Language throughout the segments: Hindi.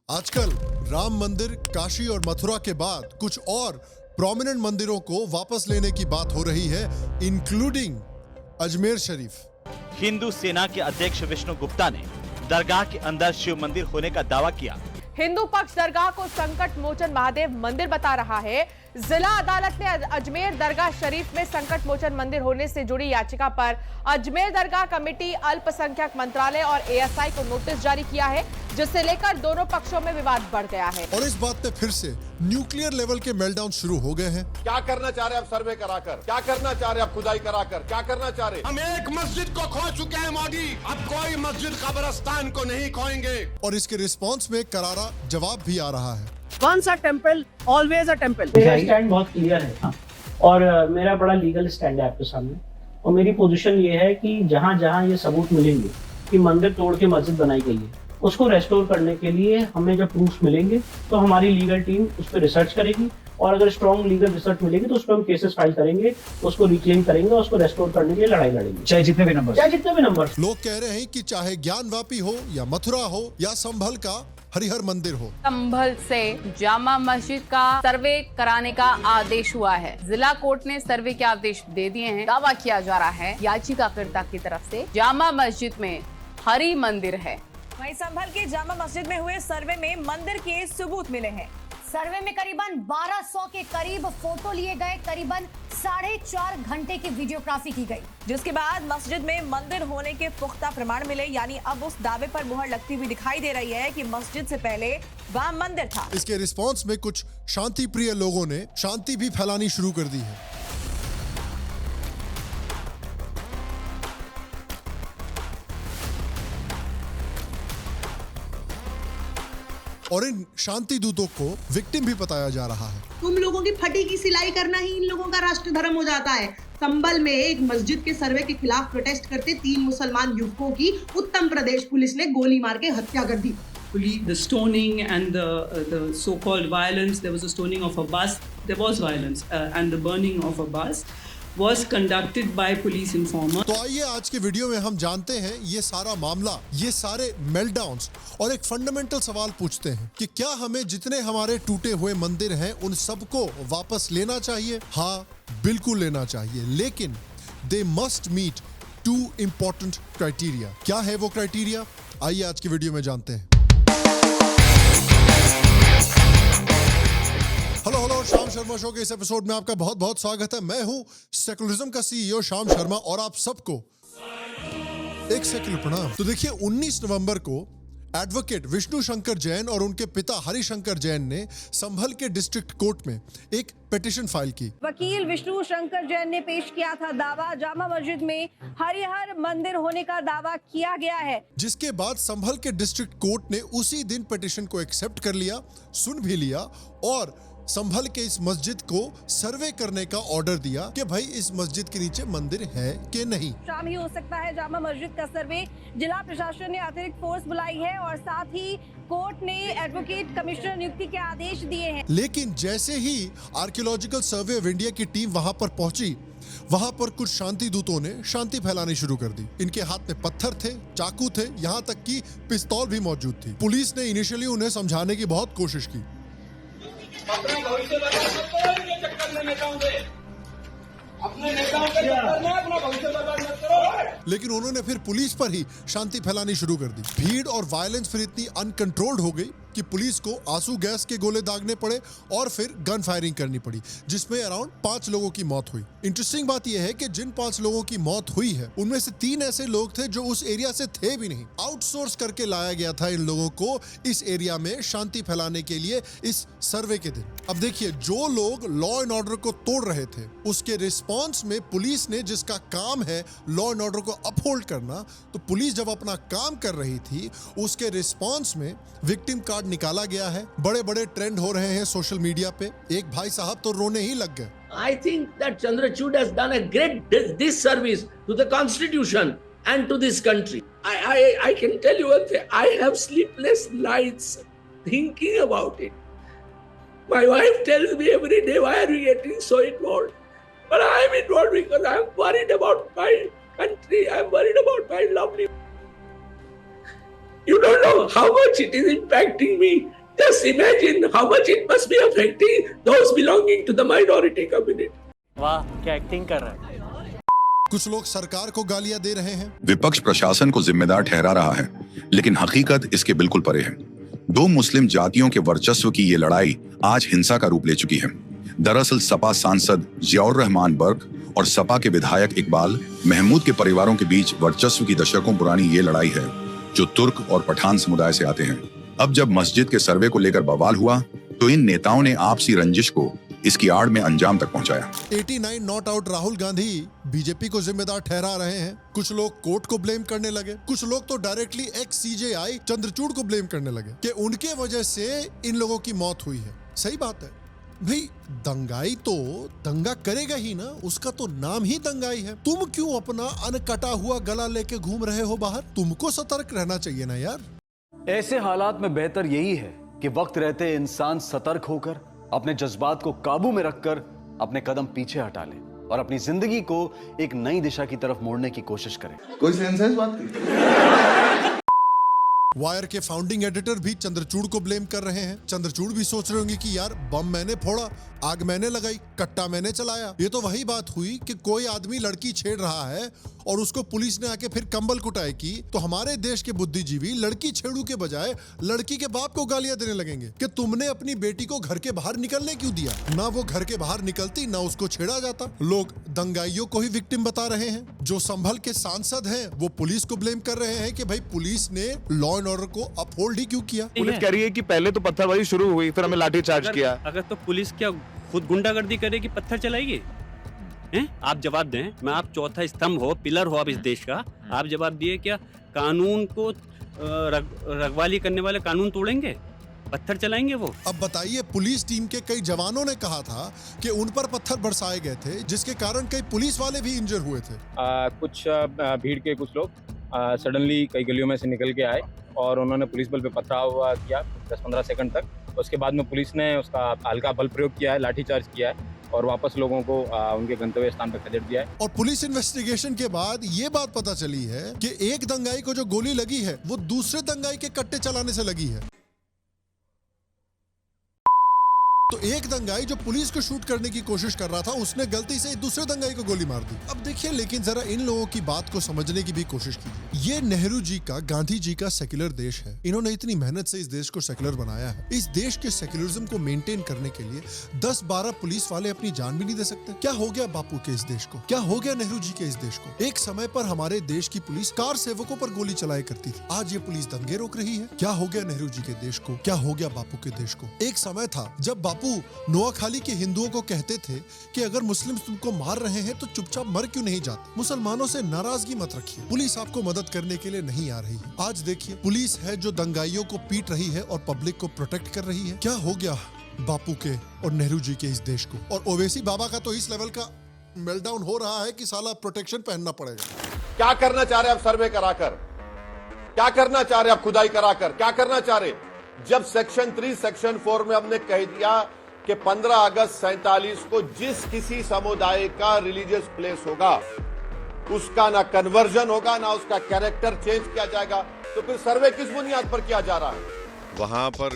आजकल राम मंदिर, काशी और मथुरा के बाद कुछ और प्रोमिनेंट मंदिरों को वापस लेने की बात हो रही है, इंक्लूडिंग अजमेर शरीफ। हिंदू सेना के अध्यक्ष विष्णु गुप्ता ने दरगाह के अंदर शिव मंदिर होने का दावा किया। हिंदू पक्ष दरगाह को संकट मोचन महादेव मंदिर बता रहा है। जिला अदालत ने अजमेर दरगाह शरीफ में संकट मोचन मंदिर होने से जुड़ी याचिका पर अजमेर दरगाह कमेटी, अल्पसंख्यक मंत्रालय और एएसआई को नोटिस जारी किया है, जिससे लेकर दोनों पक्षों में विवाद बढ़ गया है। और इस बात पे फिर से न्यूक्लियर लेवल के मेल्टडाउन शुरू हो गए हैं। क्या करना चाह रहे हैं आप सर्वे कराकर? क्या करना चाह रहे हैं आप खुदाई कराकर? क्या करना चाह रहे हैं? हम एक मस्जिद को खो चुके हैं मोदी, अब कोई मस्जिद कब्रिस्तान को नहीं खोएंगे। और इसके रिस्पांस में करारा जवाब भी आ रहा है। Once a temple, always a temple. मेरा स्टैंड बहुत क्लियर है और मेरा बड़ा लीगल स्टैंड है आपके सामने। और मेरी पोजीशन ये है कि जहाँ जहाँ ये सबूत मिलेंगे कि मंदिर तोड़ के मस्जिद बनाई गई है, उसको रेस्टोर करने के लिए हमें जब प्रूफ मिलेंगे तो हमारी लीगल टीम उस पर रिसर्च करेगी और अगर स्ट्रॉन्ग लीगल रिसर्च मिलेगी तो उस पर हम केसेस फाइल करेंगे, उसको रिक्लेम करेंगे, उसको रेस्टोर करने के लिए लड़ाई लड़ेंगे, चाहे जितने भी नंबर। लोग कह रहे हैं कि चाहे ज्ञानवापी हो या मथुरा हो या संभल का हरि हर मंदिर हो, संभल से जामा मस्जिद का सर्वे कराने का आदेश हुआ है। जिला कोर्ट ने सर्वे के आदेश दे दिए हैं। दावा किया जा रहा है याचिकाकर्ता की तरफ से जामा मस्जिद में हरि मंदिर है। वहीं संभल के जामा मस्जिद में हुए सर्वे में मंदिर के सबूत मिले हैं। सर्वे में करीबन 1200 के करीब फोटो लिए गए, करीबन 4.5 घंटे की वीडियोग्राफी की गई, जिसके बाद मस्जिद में मंदिर होने के पुख्ता प्रमाण मिले। यानी अब उस दावे पर मुहर लगती हुई दिखाई दे रही है कि मस्जिद से पहले वहाँ मंदिर था। इसके रिस्पांस में कुछ शांति प्रिय लोगों ने शांति भी फैलानी शुरू कर दी है। और इन शांति दूतों को विक्टिम भी बताया जा रहा है। तुम लोगों की फटी की सिलाई करना ही इन लोगों का राष्ट्र धर्म हो जाता है। संभल में एक मस्जिद के सर्वे के खिलाफ प्रोटेस्ट करते 3 मुसलमान युवकों की उत्तर प्रदेश पुलिस ने गोली मार के हत्या कर दी। The stoning and the so-called violence, there was a stoning of a bus, there was violence and the burning of a bus was conducted by police informer. तो आइए आज के वीडियो में हम जानते हैं ये सारा मामला, ये सारे मेल्टडाउन्स, और एक फंडामेंटल सवाल पूछते हैं कि क्या हमें जितने हमारे टूटे हुए मंदिर हैं उन सबको वापस लेना चाहिए? हाँ, बिल्कुल लेना चाहिए, लेकिन they must meet 2 important criteria. क्या है वो क्राइटेरिया? आइए आज की वीडियो में जानते हैं। हेलो, शाम शर्मा शो के इस एपिसोड में आपका बहुत बहुत स्वागत है। मैं हूं सेकुलरिज्म का सीईओ शाम शर्मा और आप सबको एक सेकुलर प्रणाम। तो देखिए, 19 नवंबर को एडवोकेट विष्णु शंकर जैन और उनके पिता हरि शंकर जैन ने संभल के डिस्ट्रिक्ट कोर्ट में एक पिटीशन फाइल की। वकील विष्णु शंकर जैन ने पेश किया था दावा, जामा मस्जिद में हरि हर मंदिर होने का दावा किया गया है, जिसके बाद संभल के डिस्ट्रिक्ट कोर्ट ने उसी दिन पिटीशन को एक्सेप्ट कर लिया, सुन भी लिया और संभल के इस मस्जिद को सर्वे करने का ऑर्डर दिया कि भाई इस मस्जिद के नीचे मंदिर है कि नहीं। शाम ही हो सकता है जामा मस्जिद का सर्वे। जिला प्रशासन ने अतिरिक्त फोर्स बुलाई है और साथ ही कोर्ट ने एडवोकेट कमिश्नर नियुक्ति के आदेश दिए हैं। लेकिन जैसे ही आर्कियोलॉजिकल सर्वे ऑफ इंडिया की टीम वहां पर पहुंची, वहां पर कुछ शांति दूतों ने शांति फैलानी शुरू कर दी। इनके हाथ में पत्थर थे, चाकू थे, यहाँ तक कि पिस्तौल भी मौजूद थी। पुलिस ने इनिशियली उन्हें समझाने की बहुत कोशिश की, अपने भविष्य बर्बाद मत करो, ये चक्कर में नेताओं से, अपने नेताओं के चक्कर में अपना भविष्य बर्बाद मत करो। लेकिन उन्होंने फिर पुलिस पर ही शांति फैलानी शुरू कर दी। भीड़ और वायलेंस फिर इतनी अनकंट्रोल्ड हो गई कि पुलिस को आंसू गैस के गोले दागने पड़े और फिर गन फायरिंग करनी पड़ी, जिसमें अराउंड 5 लोगों की मौत हुई। इंटरेस्टिंग बात यह है कि जिन 5 लोगों की मौत हुई है उनमें से 3 ऐसे लोग थे जो उस एरिया से थे भी नहीं। आउटसोर्स करके लाया गया था इन लोगों को इस एरिया में शांति फैलाने के लिए इस सर्वे के दिन। अब देखिए, जो लोग लॉ एंड ऑर्डर को तोड़ रहे थे, उसके रिस्पॉन्स में पुलिस ने, जिसका काम है लॉ एंड ऑर्डर को अपहोल्ड करना, तो पुलिस जब अपना काम कर रही थी, उसके रिस्पॉन्स में विक्टिम कार्ड निकाला गया है। बड़े बड़े ट्रेंड हो रहे हैं सोशल मीडिया पे। एक भाई साहब तो रोने ही लग गए। I think that Chandrachud has done a great disservice to the constitution and to this country. I can tell you one thing, I have sleepless nights thinking about it. My wife tells me every day, why are you getting so involved? But I am involved because I am worried about my country, I am worried about my lovely You don't know how much it is impacting me. Just imagine how much it must be affecting those belonging to the minority community. वाह, क्या एक्टिंग कर रहा है। कुछ लोग सरकार को गालियां दे रहे हैं। विपक्ष प्रशासन को जिम्मेदार ठहरा रहा है, लेकिन हकीकत इसके बिल्कुल परे है। दो मुस्लिम जातियों के वर्चस्व की ये लड़ाई आज हिंसा का रूप ले चुकी है। दरअसल सपा सांसद जियाउर रहमान बर्क और सपा के विधायक इकबाल महमूद के परिवारों के बीच वर्चस्व की दशकों पुरानी ये लड़ाई है, जो तुर्क और पठान समुदाय से आते हैं। अब जब मस्जिद के सर्वे को लेकर बवाल हुआ, तो इन नेताओं ने आपसी रंजिश को इसकी आड़ में अंजाम तक पहुंचाया। 89 not out Rahul Gandhi BJP को जिम्मेदार ठहरा रहे हैं। कुछ लोग कोर्ट को ब्लेम करने लगे, कुछ लोग तो डायरेक्टली एक्स CJI चंद्रचूड़ को ब्लेम करने लगे कि उनके वजह से इन लोगों की मौत हुई है। सही बात है भाई, दंगाई तो दंगा करेगा ही ना, उसका तो नाम ही दंगाई है। तुम क्यों अपना अनकटा हुआ गला लेके घूम रहे हो बाहर? तुमको सतर्क रहना चाहिए ना यार। ऐसे हालात में बेहतर यही है कि वक्त रहते इंसान सतर्क होकर अपने जज्बात को काबू में रखकर अपने कदम पीछे हटा ले और अपनी जिंदगी को एक नई दिशा की तरफ मोड़ने की कोशिश करे। कोई सेंस है इस बात की? वायर के फाउंडिंग एडिटर भी चंद्रचूड़ को ब्लेम कर रहे हैं। चंद्रचूड़ भी सोच रहे होंगे कि यार बम मैंने फोड़ा, आग मैंने लगाई, कट्टा मैंने चलाया। ये तो वही बात हुई कि कोई आदमी लड़की छेड़ रहा है और उसको पुलिस ने आके फिर कंबल कुटाई की, तो हमारे देश के बुद्धिजीवी लड़की छेड़ू के बजाय लड़की के बाप को गालियां देने लगेंगे कि तुमने अपनी बेटी को घर के बाहर निकलने क्यों दिया। ना वो घर के बाहर निकलती, ना उसको छेड़ा जाता। लोग दंगाइयों को ही विक्टिम बता रहे हैं। जो संभल के सांसद हैं वो पुलिस को ब्लेम कर रहे हैं कि भाई पुलिस ने लॉ एंड ऑर्डर को अपहोल्ड ही क्यों किया। पुलिस कह रही है कि पहले तो पत्थरबाजी शुरू हुई, फिर हमें लाठीचार्ज किया। अगर तो पुलिस क्या खुद गुंडागर्दी करेगी, पत्थर चलाएगी? हैं? आप जवाब दें। मैं आप चौथा स्तंभ हो, पिलर हो आप इस देश का, आप जवाब दिए क्या कानून को रखवाली करने वाले कानून तोड़ेंगे, पत्थर चलाएंगे वो? अब बताइए, पुलिस टीम के कई जवानों ने कहा था कि उन पर पत्थर बरसाए गए थे, जिसके कारण कई पुलिस वाले भी इंजर हुए थे। कुछ भीड़ के कुछ लोग सडनली कई गलियों में से निकल के आए और उन्होंने पुलिस बल पे पथराव किया 10-15 सेकंड तक। उसके बाद में पुलिस ने उसका हल्का बल प्रयोग किया है, लाठीचार्ज किया है और वापस लोगों को उनके गंतव्य स्थान पर खदेड़ दिया है। और पुलिस इन्वेस्टिगेशन के बाद ये बात पता चली है कि एक दंगाई को जो गोली लगी है वो दूसरे दंगाई के कट्टे चलाने से लगी है। तो एक दंगाई जो पुलिस को शूट करने की कोशिश कर रहा था, उसने गलती से दूसरे दंगाई को गोली मार दी। अब देखिए, लेकिन जरा इन लोगों की बात को समझने की भी कोशिश कीजिए। ये नेहरू जी का, गांधी जी का सेक्युलर देश है। इन्होंने इतनी मेहनत से इस देश को सेक्युलर बनाया है। इस देश के सेक्युलरिज्म को मेंटेन करने के लिए 10-12 पुलिस वाले अपनी जान भी नहीं दे सकते। क्या हो गया बापू के इस देश को? क्या हो गया नेहरू जी के इस देश को? एक समय पर हमारे देश की पुलिस कार सेवकों पर गोली चलाया करती थी, आज ये पुलिस दंगे रोक रही है। क्या हो गया नेहरू जी के देश को? क्या हो गया बापू के देश को? एक समय था जब बापू नोआखाली के हिंदुओं को कहते थे कि अगर मुस्लिम तुमको मार रहे हैं तो चुपचाप मर क्यों नहीं जाते। मुसलमानों से नाराजगी मत रखिए, पुलिस आपको मदद करने के लिए नहीं आ रही है। आज देखिए, पुलिस है जो दंगाइयों को पीट रही है और पब्लिक को प्रोटेक्ट कर रही है। क्या हो गया बापू के और नेहरू जी के इस देश को? और ओवैसी बाबा का तो इस लेवल का मेल्टडाउन हो रहा है कि साला प्रोटेक्शन पहनना पड़ेगा। क्या करना चाह रहे आप सर्वे कराकर? क्या करना चाह रहे आप खुदाई कराकर? क्या करना चाह रहे? जब सेक्शन 3 सेक्शन 4 में हमने कह दिया कि 15 अगस्त 47 को जिस किसी समुदाय का रिलीजियस प्लेस होगा उसका ना कन्वर्जन होगा, ना उसका कैरेक्टर चेंज किया जाएगा, तो फिर सर्वे किस बुनियाद पर किया जा रहा है? वहां पर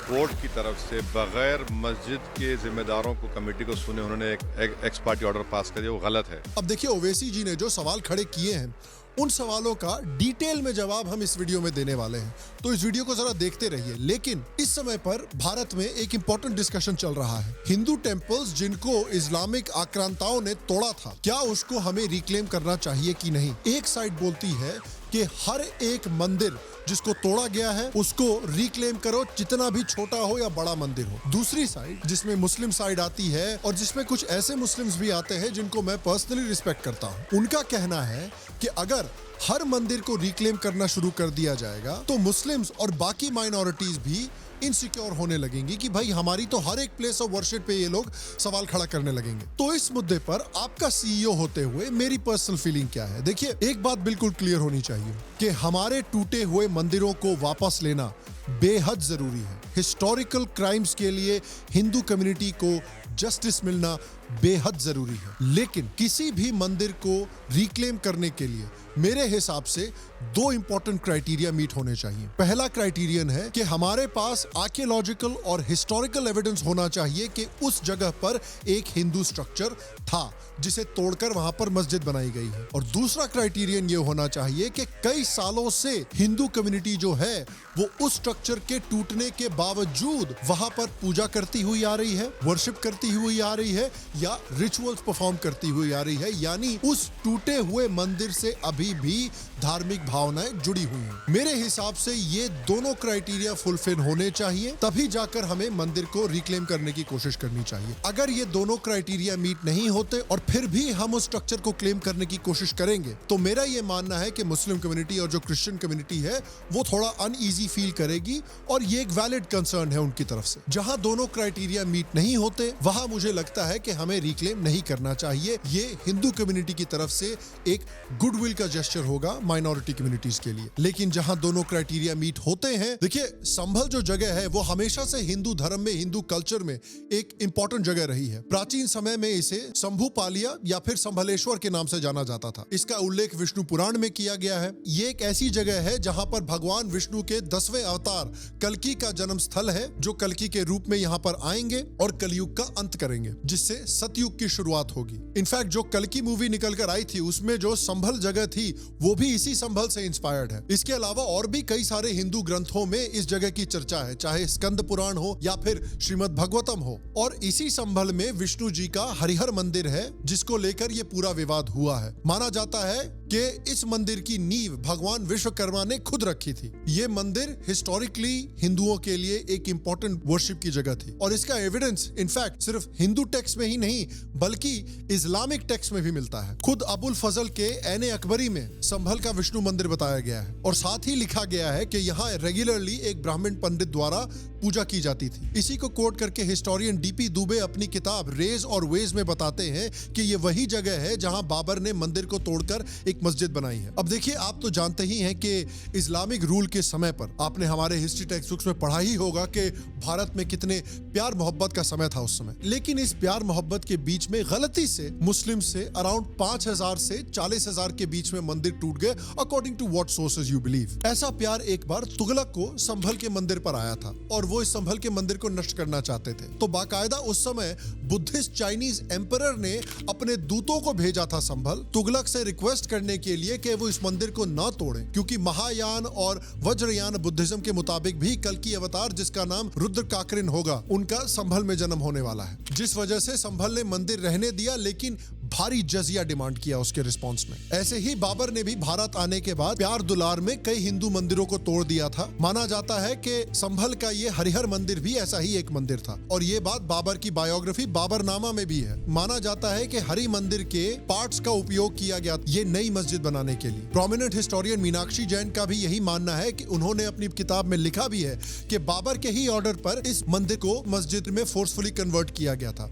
कोर्ट की तरफ से बगैर मस्जिद के जिम्मेदारों को, कमेटी को सुने उन्होंने एक एक्स पार्टी ऑर्डर पास कर दिया, वो गलत है। अब देखिए, ओवैसी जी ने जो सवाल खड़े किए हैं, उन सवालों का डिटेल में जवाब हम इस वीडियो में देने वाले हैं, तो इस वीडियो को जरा देखते रहिए। लेकिन इस समय पर भारत में एक इंपॉर्टेंट डिस्कशन चल रहा है। हिंदू टेम्पल्स जिनको इस्लामिक आक्रांताओं ने तोड़ा था, क्या उसको हमें रिक्लेम करना चाहिए कि नहीं? एक साइड बोलती है कि हर एक मंदिर जिसको तोड़ा गया है उसको रिक्लेम करो, जितना भी छोटा हो या बड़ा मंदिर हो। दूसरी साइड, जिसमें मुस्लिम साइड आती है और जिसमें कुछ ऐसे मुस्लिम्स भी आते हैं जिनको मैं पर्सनली रिस्पेक्ट करता हूँ, उनका कहना है कि अगर हर मंदिर को रिक्लेम करना शुरू कर दिया जाएगा तो मुस्लिम्स और बाकी माइनॉरिटीज भी इनसिक्योर होने लगेंगी कि भाई हमारी तो हर एक प्लेस ऑफ वर्शिप पे ये लोग सवाल खड़ा करने लगेंगे। तो इस मुद्दे पर आपका सीईओ होते हुए मेरी पर्सनल फीलिंग क्या है? देखिए, एक बात बिल्कुल क्लियर होनी चाहिए कि हमारे टूटे हुए मंदिरों को वापस लेना बेहद जरूरी है। हिस्टोरिकल क्राइम्स के लिए हिंदू कम्युनिटी को जस्टिस मिलना बेहद जरूरी है। लेकिन किसी भी मंदिर को रिक्लेम करने के लिए मेरे हिसाब से 2 इंपॉर्टेंट क्राइटेरिया मीट होने चाहिए। पहला क्राइटेरियन है कि हमारे पास आर्कियोलॉजिकल और हिस्टोरिकल एविडेंस होना चाहिए कि उस जगह पर एक हिंदू स्ट्रक्चर था जिसे तोड़कर वहां पर मस्जिद बनाई गई है। और दूसरा क्राइटेरियन ये होना चाहिए कि कई सालों से हिंदू कम्युनिटी जो है वो उस स्ट्रक्चर के टूटने के बावजूद वहां पर पूजा करती हुई आ रही है, वर्शिप करती हुई आ रही है या रिचुअल्स परफॉर्म करती हुई आ रही है, यानी उस टूटे हुए मंदिर से अभी भी धार्मिक भावनाएं जुड़ी हुई हैं। मेरे हिसाब से ये दोनों क्राइटेरिया फुलफिल होने चाहिए, तभी जाकर हमें मंदिर को रिक्लेम करने की कोशिश करनी चाहिए। अगर ये दोनों क्राइटेरिया मीट नहीं होते और फिर भी हम उस स्ट्रक्चर को क्लेम करने की कोशिश करेंगे तो मेरा ये मानना है कि मुस्लिम कम्युनिटी और जो क्रिश्चियन कम्युनिटी है वो थोड़ा अनईजी फील करेगी और ये एक वैलिड कंसर्न है उनकी तरफ से। जहां दोनों क्राइटेरिया मीट नहीं होते वहां मुझे लगता है कि हमें रिक्लेम नहीं करना चाहिए। ये हिंदू कम्युनिटी की तरफ से एक गुडविल का जेस्चर होगा माइनॉरिटी कम्युनिटीज के लिए। लेकिन जहां दोनों क्राइटेरिया मीट होते हैं, देखिए संभल जो जगह है वो हमेशा से हिंदू धर्म में, हिंदू कल्चर में एक इंपॉर्टेंट जगह रही है। प्राचीन समय में इसे शंभुपालिया या फिर संभलेश्वर के नाम से जाना जाता था। इसका उल्लेख विष्णु पुराण में किया गया है। ये एक ऐसी जगह है जहां पर भगवान विष्णु के 10वें अवतार कल्कि का जन्म स्थल है, जो कल्कि के रूप में यहाँ पर आएंगे और कलयुग का अंत करेंगे, जिससे सतयुग की शुरुआत होगी। इनफैक्ट जो कल्कि मूवी निकल कर आई थी उसमें जो संभल जगह थी वो भी इसी संभल से इंस्पायर्ड है। इसके अलावा और भी कई सारे हिंदू ग्रंथों में इस जगह की चर्चा है, चाहे स्कंद पुराण हो या फिर श्रीमद् भागवतम हो। और इसी संभल में विष्णु जी का हरिहर मंदिर है जिसको लेकर ये पूरा विवाद हुआ है। माना जाता है कि इस मंदिर की नींव भगवान विश्वकर्मा ने खुद रखी थी। ये मंदिर हिस्टोरिकली हिंदुओं के लिए एक इंपॉर्टेंट वर्शिप की जगह थी और इसका एविडेंस इनफैक्ट सिर्फ हिंदू टेक्स्ट में ही नहीं बल्कि इस्लामिक टेक्स्ट में भी मिलता है। खुद अबुल फजल के ऐने अकबरी में संभल का विष्णु मंदिर बताया गया है और साथ ही लिखा गया है कि यहाँ रेगुलरली एक ब्राह्मण पंडित द्वारा पूजा की जाती थी। इसी को कोट करके हिस्टोरियन डीपी दुबे अपनी किताब रेज और वेज में बताते हैं कि ये वही जगह है जहां बाबर ने मंदिर को तोड़कर एक मस्जिद बनाई है। अब देखिए, आप तो जानते ही हैं कि इस्लामिक रूल के समय पर आपने हमारे हिस्ट्री टेक्स्ट बुक्स में पढ़ा ही होगा कि भारत में कितने प्यार मोहब्बत का समय था उस समय। लेकिन इस प्यार मोहब्बत के बीच में गलती से मुस्लिम से अराउंड 5000 से 40,000 के बीच में मंदिर टूट गए, according to what sources you believe. ऐसा प्यार एक बार तुगलक को संभल के मंदिर पर आया था और वो इस संभल के मंदिर को नष्ट करना चाहते थे। तो बाकायदा उस समय बुद्धिस्ट चाइनीज एम्परर ने अपने दूतों को भेजा था संभल तुगलक से रिक्वेस्ट करने के लिए कि वो इस मंदिर को न तोड़ें, क्योंकि महायान और वज्रयान बुद्धिज्म के मुताबिक भी कल की अवतार जिसका नाम रुद्र काकरिन होगा उनका संभल में जन्म होने वाला है। जिस वजह से संभल ने मंदिर रहने दिया लेकिन भारी जजिया डिमांड किया उसके रिस्पॉन्स में। ऐसे ही बाबर ने भी भारत आने के बाद प्यार दुलार में कई हिंदू मंदिरों को तोड़ दिया था। माना जाता है कि संभल का ये हरिहर मंदिर भी ऐसा ही एक मंदिर था और ये बात बाबर की बायोग्राफी बाबरनामा में भी है। माना जाता है कि हरि मंदिर के पार्ट्स का उपयोग किया गया ये नई मस्जिद बनाने के लिए। प्रोमिनेंट हिस्टोरियन मीनाक्षी जैन का भी यही मानना है कि उन्होंने अपनी किताब में लिखा भी है कि बाबर के ही ऑर्डर पर इस मंदिर को मस्जिद में फोर्सफुली कन्वर्ट किया गया था।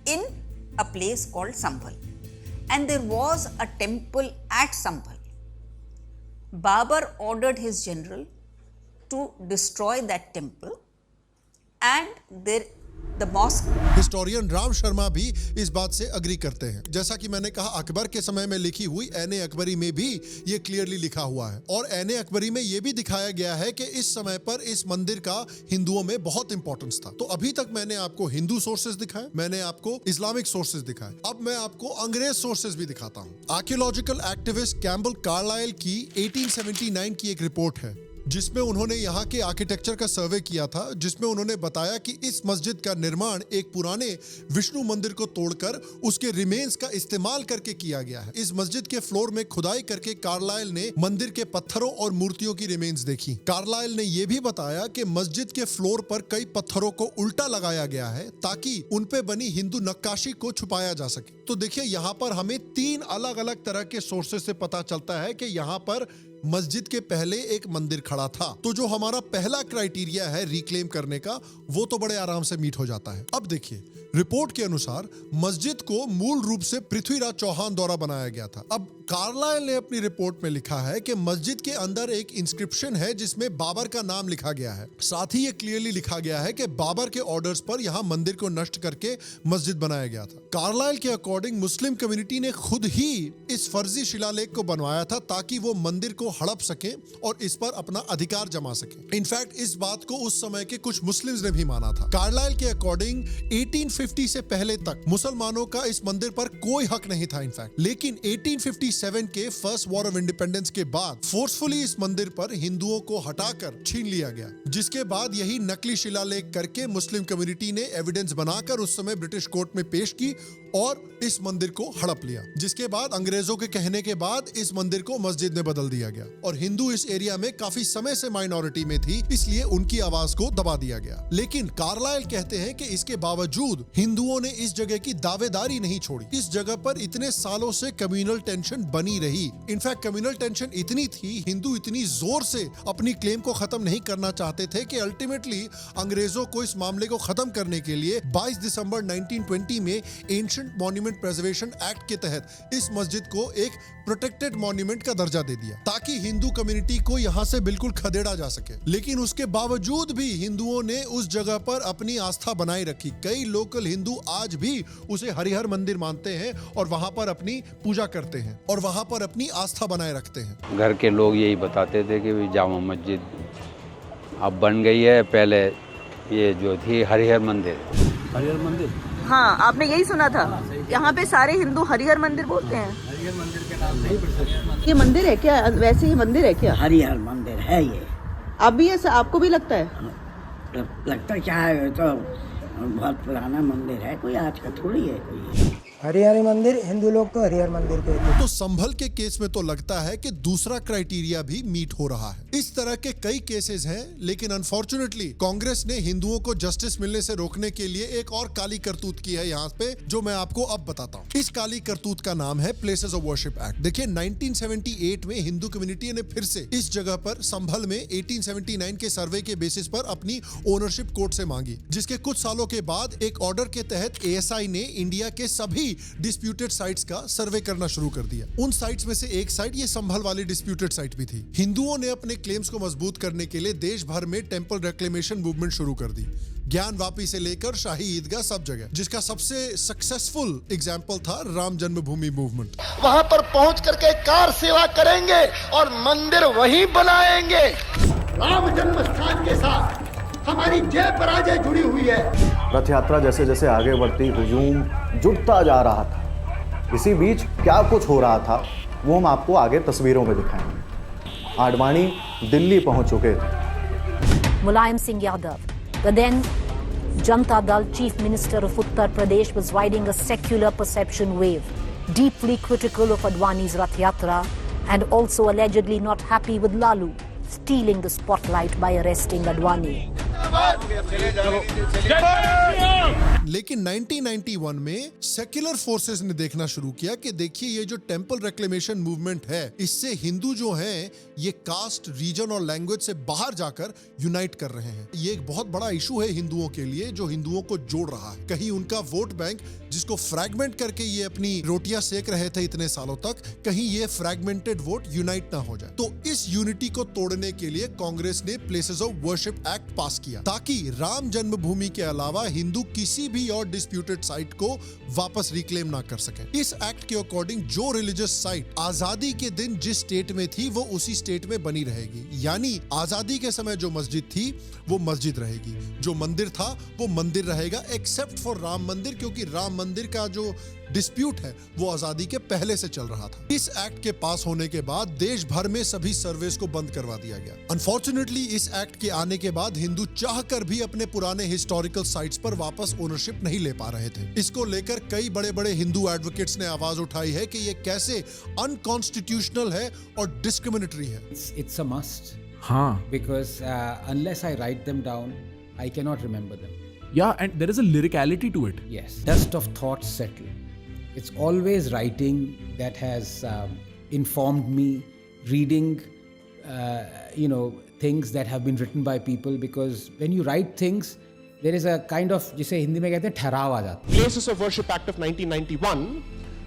In a place called Sambhal, and there was a temple at Sambhal. Babar ordered his general to destroy that temple, and the mosque. Historian Ram Sharma भी इस बात से अग्री करते हैं। जैसा कि मैंने कहा, अकबर के समय में लिखी हुई ऐने अकबरी में भी ये क्लियरली लिखा हुआ है और ऐने अकबरी में ये भी दिखाया गया है कि इस समय पर इस मंदिर का हिंदुओं में बहुत इंपॉर्टेंस था। तो अभी तक मैंने आपको हिंदू सोर्सेज दिखाए, मैंने आपको इस्लामिक सोर्सेज दिखाए, अब मैं आपको अंग्रेज सोर्सेज भी दिखाता हूँ। आर्कियोलॉजिकल एक्टिविस्ट कैम्बल कार्लाइल की 1879 की एक रिपोर्ट है जिसमें उन्होंने यहाँ के आर्किटेक्चर का सर्वे किया था, जिसमें उन्होंने बताया कि इस मस्जिद का निर्माण एक पुराने विष्णु मंदिर को तोड़कर उसके रिमेन्स का इस्तेमाल करके किया गया है। इस मस्जिद के फ्लोर में खुदाई करके कार्लाइल ने मंदिर के पत्थरों और मूर्तियों की रिमेन्स देखी। कार्लाइल ने यह भी बताया कि मस्जिद के फ्लोर पर कई पत्थरों को उल्टा लगाया गया है ताकि उन पे बनी हिंदू नक्काशी को छुपाया जा सके। तो देखिए, यहाँ पर हमें 3 अलग अलग तरह के सोर्सेज से पता चलता है कि यहाँ पर मस्जिद के पहले एक मंदिर खड़ा था। तो जो हमारा पहला क्राइटेरिया है रिक्लेम करने का, वो तो बड़े आराम से मीट हो जाता है। अब देखिए, रिपोर्ट के अनुसार मस्जिद को मूल रूप से पृथ्वीराज चौहान द्वारा बनाया गया था। अब कार्लाइल ने अपनी रिपोर्ट में लिखा है कि मस्जिद के अंदर एक इंस्क्रिप्शन है जिसमें बाबर का नाम लिखा गया है। साथ ही ये क्लियरली लिखा गया है कि बाबर के ऑर्डर्स पर यहाँ मंदिर को नष्ट करके मस्जिद बनाया गया था। कार्लाइल के अकॉर्डिंग मुस्लिम कम्युनिटी ने खुद ही इस फर्जी शिलालेख को बनवाया था ताकि वो मंदिर को हड़प सके और इस पर अपना अधिकार जमा सके। इनफैक्ट इस बात को उस समय के कुछ मुस्लिम्स ने भी माना था। कार्लाइल के अकॉर्डिंग 1850 से पहले तक मुसलमानों का इस मंदिर पर कोई हक नहीं था इनफैक्ट, लेकिन 1857 के फर्स्ट वॉर ऑफ इंडिपेंडेंस के बाद फोर्सफुली इस मंदिर पर हिंदुओं को हटाकर छीन लिया गया, जिसके बाद यही नकली शिलालेख करके मुस्लिम कम्युनिटी ने एविडेंस बनाकर उस समय ब्रिटिश कोर्ट में पेश की और इस मंदिर को हड़प लिया, जिसके बाद अंग्रेजों के कहने के बाद इस मंदिर को मस्जिद में बदल दिया गया। और हिंदू इस एरिया में काफी समय से माइनॉरिटी में थी, इसलिए उनकी आवाज को दबा दिया गया। लेकिन कार्लाइल कहते हैं कि इसके बावजूद हिंदुओं ने इस जगह की दावेदारी नहीं छोड़ी। इस जगह पर इतने सालों से कम्युनल टेंशन बनी रही। इनफैक्ट कम्युनल टेंशन इतनी थी, हिंदू इतनी जोर से अपनी क्लेम को खत्म नहीं करना चाहते थे कि अल्टीमेटली अंग्रेजों को इस मामले को खत्म करने के लिए 22 दिसंबर 1920 में एंशिएंट मॉन्यूमेंट प्रिजर्वेशन एक्ट के तहत इस मस्जिद को एक प्रोटेक्टेड मॉन्यूमेंट का दर्जा दे दिया ताकि हिंदू कम्युनिटी को यहाँ से बिल्कुल खदेड़ा जा सके। लेकिन उसके बावजूद भी हिंदुओं ने उस जगह पर अपनी आस्था बनाए रखी। कई लोकल हिंदू आज भी उसे हरि हर मंदिर मानते हैं और वहाँ पर अपनी पूजा करते हैं और वहाँ पर अपनी आस्था बनाए रखते हैं। घर के लोग यही बताते थे कि जामा मस्जिद अब बन गई है, पहले ये जो थी हरि हर मंदिर। हरि हर मंदिर, हाँ आपने यही सुना था। यहाँ पे सारे हिंदू हरि हर मंदिर बोलते हैं। हरि हर मंदिर के नाम नहीं पड़। ये मंदिर है क्या? वैसे ही मंदिर है क्या? हरि हर मंदिर है ये। अब भी ऐसा आपको भी लगता है? लगता क्या है, तो बहुत पुराना मंदिर है, कोई आज का थोड़ी है कोई। हरि हर मंदिर, हिंदू लोग तो हरि हर मंदिर कहते हैं। तो संभल के केस में तो लगता है कि दूसरा क्राइटेरिया भी मीट हो रहा है। इस तरह के कई केसेस हैं, लेकिन अनफॉर्चुनेटली कांग्रेस ने हिंदुओं को जस्टिस मिलने से रोकने के लिए एक और काली करतूत की है यहाँ पे, जो मैं आपको अब बताता हूँ। इस काली करतूत का नाम है प्लेसेस ऑफ वर्शिप एक्ट। देखिए 1978 में हिंदू कम्युनिटी ने फिर से इस जगह पर संभल में 1879 के सर्वे के बेसिस पर अपनी ओनरशिप कोर्ट से मांगी, जिसके कुछ सालों के बाद एक ऑर्डर के तहत ASI ने इंडिया के सभी डिस्प्यूटेड साइट्स का सर्वे करना शुरू कर दिया। उन साइट्स में से एक साइट ये संभल वाली डिस्प्यूटेड साइट भी थी। हिंदुओं ने अपने क्लेम्स को मजबूत करने के लिए देश भर में टेंपल रिक्लेमेशन मूवमेंट शुरू कर दी। ज्ञान वापी से लेकर शाही ईदगाह सब जगह, जिसका सबसे सक्सेसफुल एग्जाम्पल था राम जन्मभूमि मूवमेंट। वहां पर पहुंच करके कार सेवा करेंगे और मंदिर वहीं बनाएंगे। राम जन्म स्थान के साथ हमारी जय पराजय जुड़ी हुई है। रथ यात्रा जैसे जैसे आगे बढ़ती, हुजूम जुटता जा रहा था। इसी बीच क्या कुछ हो रहा था वो हम आपको आगे तस्वीरों में दिखाएंगे। आडवाणी दिल्ली पहुंच चुके थे। Mulayam Singh Yadav, the then Janata Dal Chief Minister of Uttar Pradesh, was riding a secular perception wave, deeply critical of Advani's Rath Yatra and also allegedly not happy with Lalu stealing the spotlight by arresting Advani. लेकिन 1991 में सेक्युलर फोर्सेस ने देखना शुरू किया कि देखिए ये जो टेंपल रिक्लेमेशन मूवमेंट है, इससे हिंदू जो हैं ये कास्ट, रीजन और लैंग्वेज से बाहर जाकर यूनाइट कर रहे हैं। ये एक बहुत बड़ा इशू है हिंदुओं के लिए, जो हिंदुओं को जोड़ रहा है। कहीं उनका वोट बैंक, जिसको फ्रैगमेंट करके ये अपनी रोटियां सेक रहे थे इतने सालों तक, कहीं ये फ्रैगमेंटेड वोट यूनाइट ना हो जाए। तो इस यूनिटी को तोड़ने के लिए कांग्रेस ने प्लेसेस ऑफ वर्शिप एक्ट पास किया ताकि राम जन्मभूमि के अलावा हिंदू किसी भी और डिस्प्यूटेड साइट को वापस रिक्लेम ना कर सके। इस एक्ट के अकॉर्डिंग जो रिलीजियस साइट आजादी के दिन जिस स्टेट में थी वो उसी स्टेट में बनी रहेगी। यानी आजादी के समय जो मस्जिद थी वो मस्जिद रहेगी, जो मंदिर था वो मंदिर रहेगा, एक्सेप्ट फॉर राम मंदिर, क्योंकि राम मंदिर का जो डिस्प्यूट है वो आजादी के पहले से चल रहा था। इस एक्ट के पास होने के बाद देश भर में सभी सर्वेस को बंद करवा दिया गया। अनफॉर्चुनेटली इस एक्ट के आने के बाद हिंदू चाहकर भी अपने पुराने हिस्टोरिकल साइट्स पर वापस ओनरशिप नहीं ले पा रहे थे। इसको लेकर कई बड़े बड़े हिंदू एडवोकेट्स ने आवाज उठाई है कि ये कैसे अनकॉन्स्टिट्यूशनल है और डिस्क्रिमिनेटरी है। It's a must. हाँ. Because unless I write them down, I cannot remember them. Yeah, and there is a lyricality to it. Yes. Dust of thoughts settle. It's always writing that has informed me. Reading things that have been written by people, because when you write things, there is a kind of, जिसे हिंदी में कहते हैं ठहराव आ जाता है. Places of Worship Act of 1991,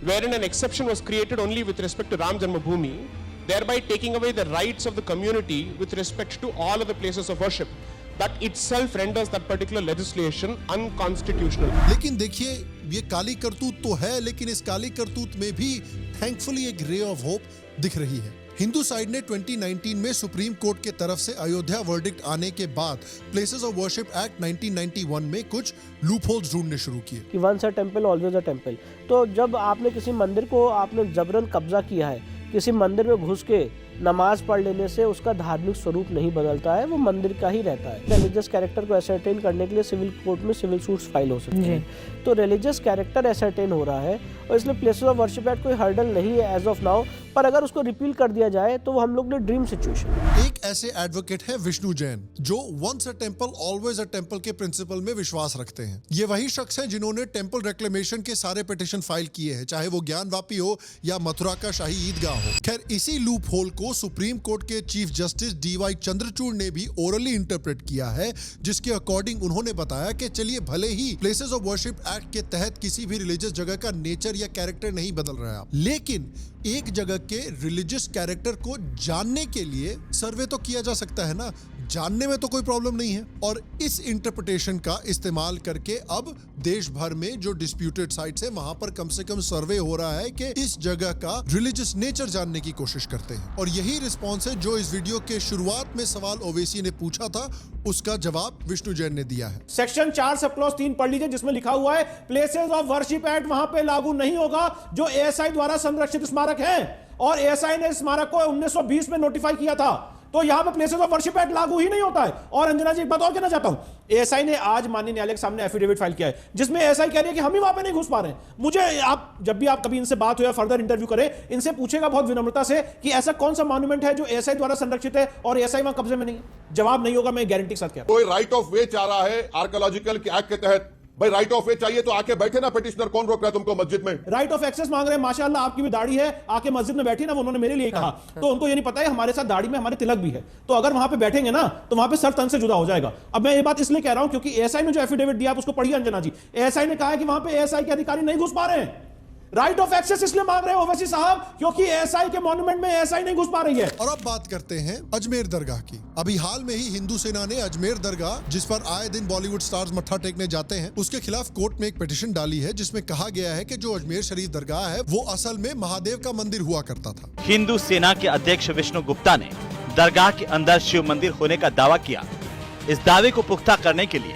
wherein an exception was created only with respect to Ram Janmabhoomi, thereby taking away the rights of the community with respect to all other places of worship. That itself renders that particular legislation unconstitutional. लेकिन देखिए, ये काली करतूत तो है, लेकिन इस काली करतूत में भी थैंकफुली एक रे ऑफ होप दिख रही है. हिंदू साइड ने 2019 में सुप्रीम कोर्ट के तरफ से अयोध्या वर्डिक्ट आने के बाद प्लेसेस ऑफ वर्शिप एक्ट 1991 में कुछ लूपहोल्स ढूंढने शुरू किए. कि once a temple always a temple. तो जब आपने किसी मंदिर को आपने जबरन कब्जा किया है, किसी मंदिर में घुस के नमाज पढ़ लेने से उसका धार्मिक स्वरूप नहीं बदलता है, वो मंदिर का ही रहता है. रिलीजियस कैरेक्टर को एसरटेन करने के लिए सिविल कोर्ट में सिविल सूट्स फाइल हो सकते हैं. तो रिलीजियस कैरेक्टर एसरटेन हो रहा है और इसलिए प्लेसेस ऑफ वर्शिप एक्ट कोई हर्डल नहीं है एज ऑफ नाउ. पर अगर उसको रिपील कर दिया जाए तो वो हम लोग ने ड्रीम सिचुएशन. एक ऐसे एडवोकेट है विष्णु जैन, जो once a temple always a temple के प्रिंसिपल में विश्वास रखते हैं. ये वही शख्स हैं जिन्होंने टेंपल रेक्लेमेशन के सारे पिटीशन फाइल किए हैं, चाहे वो ज्ञानवापी हो या मथुरा का शाही ईदगाह हो. खैर, इसी लूप होल को सुप्रीम कोर्ट के चीफ जस्टिस DY चंद्रचूड़ ने भी ओरली इंटरप्रेट किया है, जिसके अकॉर्डिंग उन्होंने बताया कि चलिए भले ही प्लेसेस ऑफ वर्शिप एक्ट के तहत किसी भी रिलीजियस जगह का नेचर या कैरेक्टर नहीं बदल रहा है, लेकिन एक जगह के रिलीजियस कैरेक्टर को जानने के लिए सर्वे तो किया जा सकता है ना. जानने में तो कोई प्रॉब्लम नहीं है. और इस इंटरप्रिटेशन का इस्तेमाल करके अब देश भर में जो डिस्प्यूटेड साइट्स है वहां पर कम से कम सर्वे हो रहा है कि इस जगह का रिलीजियस नेचर जानने की कोशिश करते हैं. और यही रिस्पॉन्स है जो इस वीडियो के शुरुआत में सवाल ओवैसी ने पूछा था, उसका जवाब विष्णु जैन ने दिया है. सेक्शन 4 सब क्लॉज 3 पढ़ लीजिए, जिसमें लिखा हुआ है प्लेसेस ऑफ वर्शिप एक्ट वहां पे लागू नहीं होगा जो ASI द्वारा संरक्षित स्मारक है. और ASI ने स्मारक को 1920 में नोटिफाई किया था. तो यहां पे प्लेसेस ऑफ वर्शिप एक्ट लागू ही नहीं होता है. और अंजना जी, एक बात और कहना चाहता हूं, ASI ने आज माननीय न्यायालय के सामने एफिडेविट फाइल किया है, जिसमें ASI कह रही है कि हम ही वहां पे नहीं घुस पा रहे हैं. मुझे आप जब भी आप कभी इनसे बात हो या फर्दर इंटरव्यू करें, इनसे पूछेगा बहुत विनम्रता से कि ऐसा कौन सा मॉन्यूमेंट है जो ASI द्वारा संरक्षित है और ASI वहां कब्जे में नहीं है. जवाब नहीं होगा, मैं गारंटी के साथ कह रहा हूं. कोई राइट ऑफ वे चाह रहा है आर्कियोलॉजिकल एक्ट के तहत, भाई राइट ऑफ वे चाहिए तो आके बैठे ना पिटिशनर. कौन रोक रहा है तुमको मस्जिद में? राइट ऑफ एक्सेस मांग रहे हैं. माशाअल्लाह आपकी भी दाढ़ी है, आके मस्जिद में बैठी ना, वो उन्होंने मेरे लिए कहा. तो उनको ये नहीं पता है हमारे साथ दाढ़ी में हमारे तिलक भी है. तो अगर वहां पे बैठेंगे ना तो वहां पे सर तन से जुदा हो जाएगा. अब मैं ये बात इसलिए कह रहा हूं क्योंकि ASI ने जो एफिडेविट दिया आप उसको पढ़िए अंजना जी. ASI ने कहा है कि वहां पे ASI के अधिकारी नहीं घुस पा रहे हैं. राइट ऑफ एक्सेस इसलिए मांग रहे हैं ओवैसी साहब क्योंकि ASI के मॉन्यूमेंट में ASI नहीं घुस पा रही है. और अब बात करते हैं अजमेर दरगाह की. अभी हाल में ही हिंदू सेना ने अजमेर दरगाह, जिस पर आए दिन बॉलीवुड स्टार्स मत्था टेकने जाते हैं, उसके खिलाफ कोर्ट में एक पिटीशन डाली है, जिसमें कहा गया है कि जो अजमेर शरीफ दरगाह है वो असल में महादेव का मंदिर हुआ करता था. हिंदू सेना के अध्यक्ष विष्णु गुप्ता ने दरगाह के अंदर शिव मंदिर होने का दावा किया. इस दावे को पुख्ता करने के लिए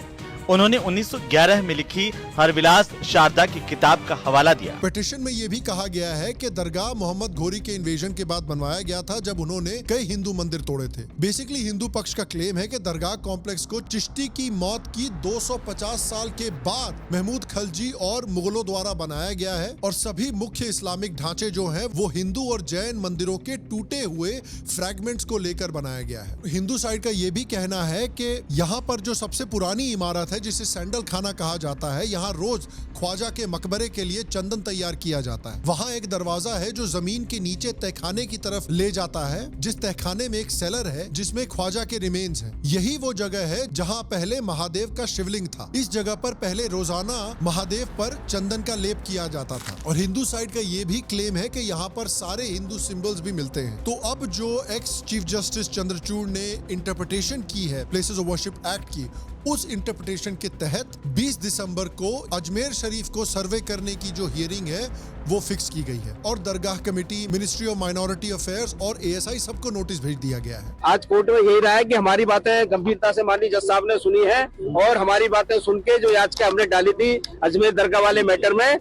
उन्होंने 1911 में लिखी हरविलास शारदा की किताब का हवाला दिया. पिटीशन में यह भी कहा गया है कि दरगाह मोहम्मद घोरी के इन्वेजन के बाद बनवाया गया था, जब उन्होंने कई हिंदू मंदिर तोड़े थे. बेसिकली हिंदू पक्ष का क्लेम है कि दरगाह कॉम्प्लेक्स को चिश्ती की मौत की 250 साल के बाद महमूद खलजी और मुगलों द्वारा बनाया गया है और सभी मुख्य इस्लामिक ढांचे जो हैं वो हिंदू और जैन मंदिरों के टूटे हुए फ्रैगमेंट्स को लेकर बनाया गया है. हिंदू साइड का यह भी कहना है कि यहाँ पर जो सबसे पुरानी इमारत है, जिसे सैंडल खाना कहा जाता है, यहाँ रोज ख्वाजा के मकबरे के लिए चंदन तैयार किया जाता है. वहाँ एक दरवाजा है जो जमीन के नीचे तहखाने की तरफ ले जाता है, जिस तहखाने में एक सेलर है जिसमें ख्वाजा के रिमेन्स हैं. यही वो जगह है जहाँ पहले महादेव का शिवलिंग था. इस जगह पर पहले रोजाना महादेव पर चंदन का लेप किया जाता था. और हिंदू साइड का ये भी क्लेम है कि यहाँ पर सारे हिंदू सिंबल्स भी मिलते हैं. तो अब जो एक्स चीफ जस्टिस चंद्रचूड़ ने इंटरप्रिटेशन की है प्लेसेस ऑफ वर्शिप एक्ट की, उस इंटरप्रिटेशन के तहत 20 दिसंबर को अजमेर शरीफ को सर्वे करने की जो हियरिंग है वो फिक्स की गई है. और दरगाह committee, ministry of minority affairs और ASI सबको नोटिस भेज दिया गया है. आज कोर्ट में यही रहा है कि हमारी बातें गंभीरता से माननीय जज साहब ने सुनी है और हमारी बातें सुन के जो याचिका हमने डाली थी अजमेर दरगाह वाले मैटर में,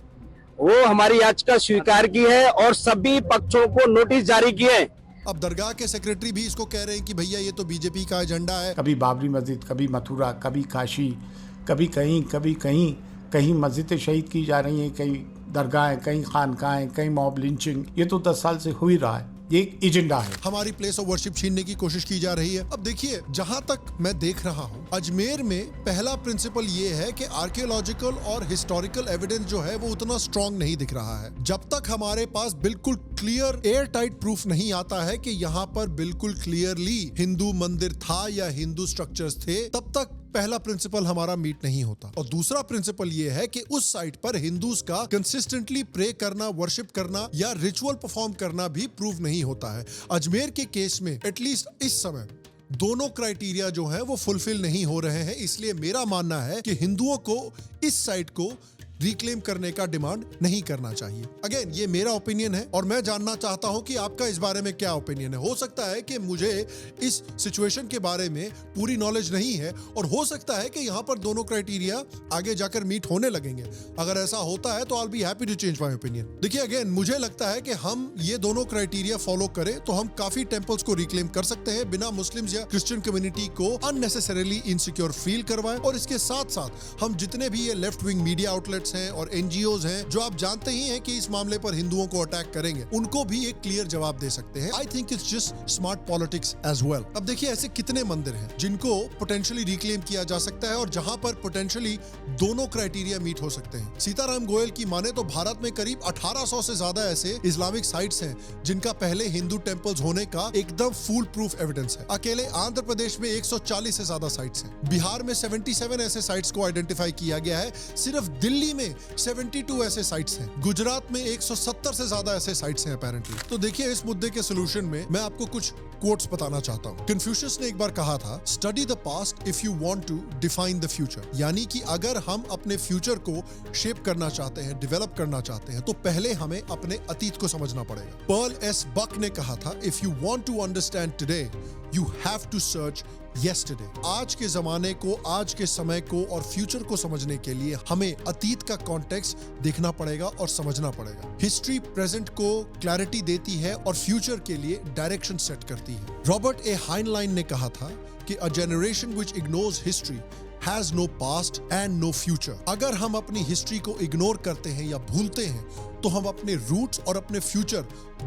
वो हमारी याचिका स्वीकार की है और सभी पक्षों को नोटिस जारी किए. अब दरगाह के सेक्रेटरी भी इसको कह रहे हैं कि भैया ये तो बीजेपी का एजेंडा है. कभी बाबरी मस्जिद, कभी मथुरा, कभी काशी, कभी कहीं कहीं मस्जिदें शहीद की जा रही हैं, कहीं दरगाहें, कहीं खानकाहें, कहीं मॉब लिंचिंग. ये तो 10 साल से हो ही रहा है. ये एक एजेंडा है। हमारी प्लेस ऑफ वर्शिप छीनने की कोशिश की जा रही है। अब देखिए, जहां तक मैं देख रहा हूं, अजमेर में पहला प्रिंसिपल ये है कि आर्कियोलॉजिकल और हिस्टोरिकल एविडेंस जो है वो उतना स्ट्रांग नहीं दिख रहा है। जब तक हमारे पास बिल्कुल क्लियर एयर टाइट प्रूफ नहीं आता है कि यहाँ पर बिल्कुल क्लियरली हिंदू मंदिर था या हिंदू स्ट्रक्चर्स थे, तब तक पहला प्रिंसिपल हमारा मीट नहीं होता। और दूसरा प्रिंसिपल ये है कि उस साइट पर हिंदूज का कंसिस्टेंटली प्रे करना, वर्शिप करना या रिचुअल परफॉर्म करना भी प्रूव नहीं होता है। अजमेर के केस में एटलीस्ट इस समय दोनों क्राइटेरिया जो हैं वो फुलफिल नहीं हो रहे हैं। इसलिए मेरा मानना है कि हिंदुओं को इस साइट को रिक्लेम करने का डिमांड नहीं करना चाहिए। अगेन, ये मेरा ओपिनियन है और मैं जानना चाहता हूं कि आपका इस बारे में क्या ओपिनियन है। हो सकता है कि मुझे इस सिचुएशन के बारे में पूरी नॉलेज नहीं है और हो सकता है कि यहाँ पर दोनों क्राइटेरिया आगे जाकर मीट होने लगेंगे। अगर ऐसा होता है तो I will be happy to change my opinion. देखिए, अगेन, मुझे लगता है कि हम ये दोनों क्राइटेरिया फॉलो करें तो हम काफी टेम्पल्स को रिक्लेम कर सकते हैं बिना मुस्लिम्स या क्रिश्चियन कम्युनिटी को अननेसेसरीली इनसिक्योर फील करवाएं। और इसके साथ साथ हम जितने भी ये लेफ्ट विंग मीडिया आउटलेट्स हैं और एनजीओज हैं जो आप जानते ही हैं कि इस मामले पर हिंदुओं को अटैक करेंगे, उनको भी एक क्लियर जवाब दे सकते हैं। I think it's just smart politics as well. अब देखिए, ऐसे कितने मंदिर हैं जिनको पोटेंशियली रिक्लेम किया जा सकता है और जहां पर पोटेंशियली दोनों क्राइटेरिया मीट हो सकते हैं। सीताराम गोयल की माने तो भारत में करीब 1800 से ज्यादा ऐसे इस्लामिक साइट्स हैं जिनका पहले हिंदू टेम्पल्स होने का एकदम फुल प्रूफ एविडेंस है। अकेले आंध्र प्रदेश में 140 से ज्यादा साइट्स हैं। बिहार में 77 ऐसे साइट्स को आइडेंटिफाई किया गया है। सिर्फ दिल्ली में 72 ऐसे साइट्स हैं। गुजरात में 170 से ज्यादा ऐसे साइट्स हैं अपेरेंटली। तो देखिए, इस मुद्दे के सॉल्यूशन में मैं आपको कुछ कोट्स बताना चाहता हूँ। कन्फ्यूशियस ने एक बार कहा था, study the past if you want to define the future. यानी कि अगर हम अपने फ्यूचर को शेप करना चाहते हैं, डेवलप करना चाहते हैं, तो पहले हमें अपने अतीत को समझना पड़ेगा। पर्ल एस बक ने कहा था, if you want to understand today you have to search yesterday। आज के जमाने को, आज के समय को और फ्यूचर को समझने के लिए हमें अतीत का कॉन्टेक्स्ट देखना पड़ेगा और समझना पड़ेगा। हिस्ट्री प्रेजेंट को क्लैरिटी देती है और फ्यूचर के लिए डायरेक्शन सेट करती है। रॉबर्ट ए हाइनलाइन ने कहा था कि a generation which ignores history has no past and no future. अगर हम अपनी हिस्ट्री को इग्नोर करते हैं या भूलते हैं तो हम अपने रूट्स और अपने फ्यूचर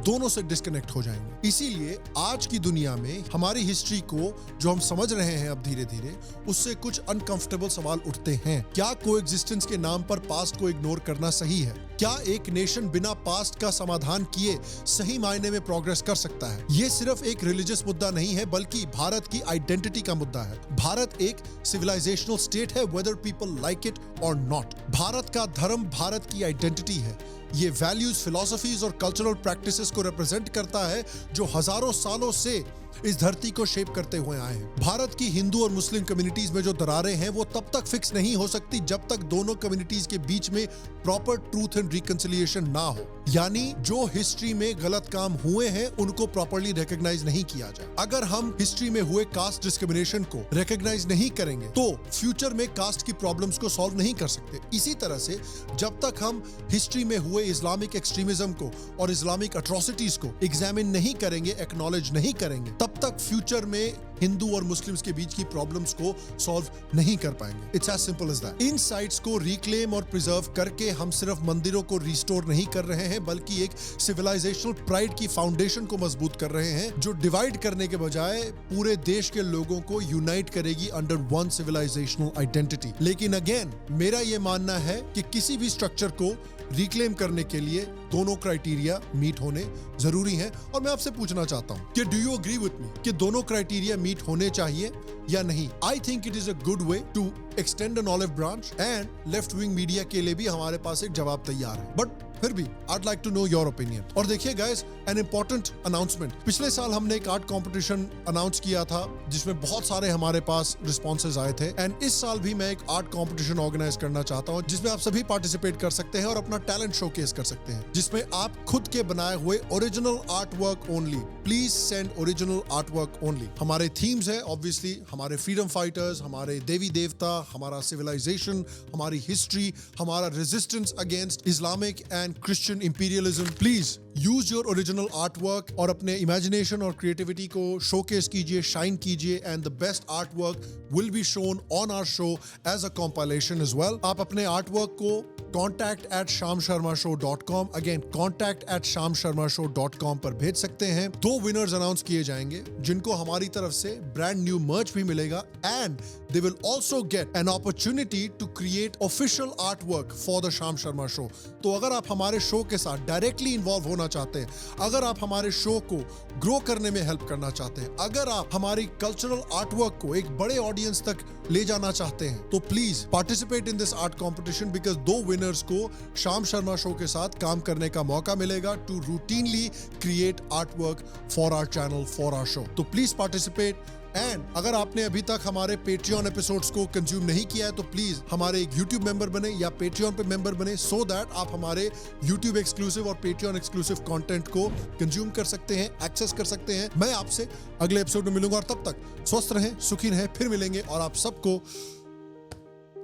दोनों से डिस्कनेक्ट हो जाएंगे। इसीलिए आज की दुनिया में हमारी हिस्ट्री को जो हम समझ रहे हैं अब धीरे धीरे, उससे कुछ अनकंफर्टेबल सवाल उठते हैं। क्या कोएग्जिस्टेंस के नाम पर पास्ट को इग्नोर करना सही है? क्या एक नेशन बिना पास्ट का समाधान किए सही मायने में प्रोग्रेस कर सकता है? ये सिर्फ एक रिलीजियस मुद्दा नहीं है, बल्कि भारत की आइडेंटिटी का मुद्दा है। भारत एक सिविलाइजेशनल स्टेट है, वेदर पीपल लाइक इट और नॉट। भारत का धर्म भारत की आइडेंटिटी है। ये वैल्यूज, फिलॉसफीज और कल्चरल प्रैक्टिसेस को रिप्रेजेंट करता है जो हजारों सालों से इस धरती को शेप करते हुए आए हैं। भारत की हिंदू और मुस्लिम कम्युनिटीज में जो दरारें हैं वो तब तक फिक्स नहीं हो सकती जब तक दोनों कम्युनिटीज के बीच में प्रॉपर ट्रूथ एंड रिकंसिलिएशन ना हो। यानी जो हिस्ट्री में गलत काम हुए हैं उनको प्रॉपरली रिकॉग्नाइज नहीं किया जाए। अगर हम हिस्ट्री में हुए कास्ट डिस्क्रिमिनेशन को रिकॉग्नाइज नहीं करेंगे तो फ्यूचर में कास्ट की प्रॉब्लम्स को सॉल्व नहीं कर सकते। इसी तरह से जब तक हम हिस्ट्री में हुए इस्लामिक एक्सट्रीमिज्म को और इस्लामिक अट्रॉसिटीज को एग्जामिन नहीं करेंगे, एक्नॉलेज नहीं करेंगे, तब तक फ्यूचर में हिंदू और मुस्लिम्स के बीच की प्रॉब्लम्स को सॉल्व नहीं कर पाएंगे। It's as simple as that. इन साइट्स को रिक्लेम और प्रिजर्व करके हम सिर्फ मंदिरों को रिस्टोर नहीं कर रहे हैं, बल्कि एक सिविलाइजेशनल प्राइड की फाउंडेशन को मजबूत कर रहे हैं जो डिवाइड करने के बजाय पूरे देश के लोगों को यूनाइट करेगी अंडर वन सिविलाइजेशनल आइडेंटिटी। लेकिन अगेन, मेरा यह मानना है कि किसी भी स्ट्रक्चर को रिक्लेम करने के लिए दोनों क्राइटेरिया मीट होने जरूरी हैं। और मैं आपसे पूछना चाहता हूं कि do you agree with me कि दोनों क्राइटेरिया मीट होने चाहिए या नहीं? I think it is a good way to extend an olive branch and left wing media के लिए भी हमारे पास एक जवाब तैयार है। बट फिर भी I'd like to know your opinion। और देखिए गाइस, an important announcement। पिछले साल हमने एक आर्ट कंपटीशन अनाउंस किया था जिसमें बहुत सारे हमारे पास रिस्पॉन्सेज आए थे। एंड इस साल भी मैं एक आर्ट कंपटीशन ऑर्गेनाइज करना चाहता हूं जिसमें आप सभी पार्टिसिपेट कर सकते हैं और अपना टैलेंट शोकेस कर सकते हैं, जिसमें आप खुद के बनाए हुए original art work only. Please send original art work only. हमारे थीम्स है ऑब्वियसली हमारे फ्रीडम फाइटर्स, हमारे देवी देवता, हमारा सिविलाइजेशन, हमारी हिस्ट्री, हमारा resistance against Islamic and Christian imperialism। Please use your original art work और अपने इमेजिनेशन और क्रिएटिविटी को शोकेस कीजिए, शाइन कीजिए, and the best art work will be shown on our show as a compilation as well. आप अपने आर्ट वर्क को contact@shamsharmashow.com, अगेन contact@shamsharmashow.com पर भेज सकते हैं। 2 विनर्स अनाउंस किए जाएंगे जिनको हमारी तरफ से ब्रांड न्यू मर्च भी मिलेगा, and they will also get an opportunity to create official art work for the Sham Sharma show. तो अगर आप हमारे शो के साथ डायरेक्टली इन्वॉल्व होना चाहते हैं, अगर आप हमारे शो को ग्रो करने में हेल्प करना चाहते हैं, अगर आप हमारी कल्चरल आर्ट वर्क को एक बड़े ऑडियंस तक ले जाना चाहते हैं, तो please participate in this art competition, because 2 winners को शाम शर्मा शो के साथ काम करने का मौका मिलेगा to routinely create art work for our channel, for our show. तो प्लीज पार्टिसिपेट। एंड अगर आपने अभी तक हमारे पेट्रियन एपिसोड्स को कंज्यूम नहीं किया है, तो प्लीज हमारे एक यूट्यूब मेंबर बने या पेट्रियन पे मेंबर बने, सो दैट आप हमारे यूट्यूब एक्सक्लूसिव और पेट्रियन एक्सक्लूसिव कंटेंट को कंज्यूम कर सकते हैं, एक्सेस कर सकते हैं। मैं आपसे अगले एपिसोड में मिलूंगा, और तब तक स्वस्थ रहें, सुखी रहें, फिर मिलेंगे। और आप सबको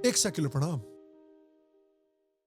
एक सेक्युलर प्रणाम।